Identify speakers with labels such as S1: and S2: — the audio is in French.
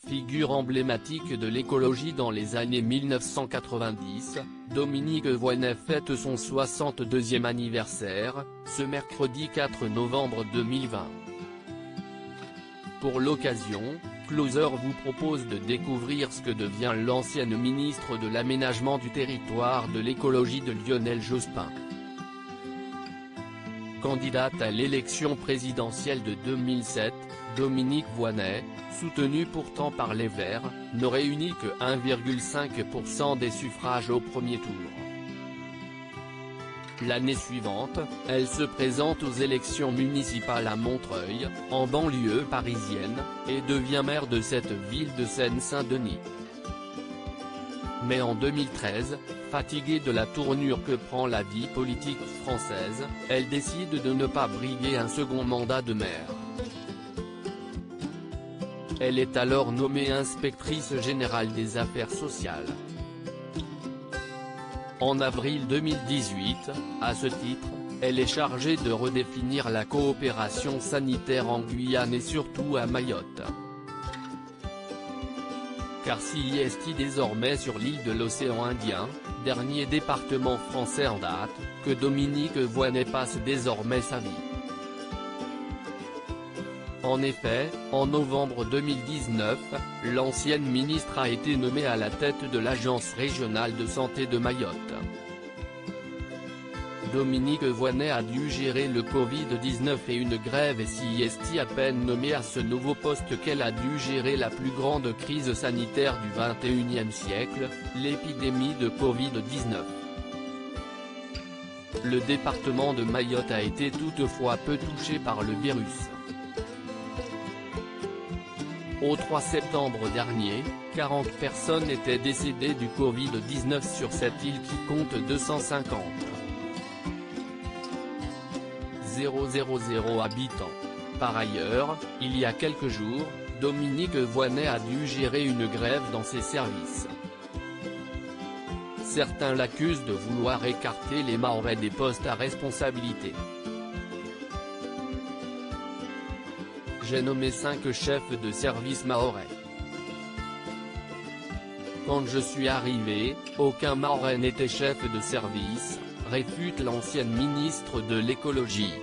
S1: Figure emblématique de l'écologie dans les années 1990, Dominique Voynet fête son 62e anniversaire, ce mercredi 4 novembre 2020. Pour l'occasion, Closer vous propose de découvrir ce que devient l'ancienne ministre de l'Aménagement du Territoire de l'Écologie de Lionel Jospin. Candidate à l'élection présidentielle de 2007, Dominique Voynet, soutenue pourtant par les Verts, ne réunit que 1,5% des suffrages au premier tour. L'année suivante, elle se présente aux élections municipales à Montreuil, en banlieue parisienne, et devient maire de cette ville de Seine-Saint-Denis. Mais en 2013, fatiguée de la tournure que prend la vie politique française, elle décide de ne pas briguer un second mandat de maire. Elle est alors nommée inspectrice générale des affaires sociales. En avril 2018, à ce titre, elle est chargée de redéfinir la coopération sanitaire en Guyane et surtout à Mayotte. Car s'il y est désormais sur l'île de l'océan Indien, dernier département français en date, que Dominique Voynet passe désormais sa vie. En effet, en novembre 2019, l'ancienne ministre a été nommée à la tête de l'Agence régionale de santé de Mayotte. Dominique Voynet a dû gérer le Covid-19 et une grève et s'y est à peine nommée à ce nouveau poste qu'elle a dû gérer la plus grande crise sanitaire du XXIe siècle, l'épidémie de Covid-19. Le département de Mayotte a été toutefois peu touché par le virus. Au 3 septembre dernier, 40 personnes étaient décédées du Covid-19 sur cette île qui compte 250 000 habitants. Par ailleurs, il y a quelques jours, Dominique Voynet a dû gérer une grève dans ses services. Certains l'accusent de vouloir écarter les Mahorais des postes à responsabilité. J'ai nommé 5 chefs de service mahorais. Quand je suis arrivé, aucun Mahorais n'était chef de service, réfute l'ancienne ministre de l'écologie.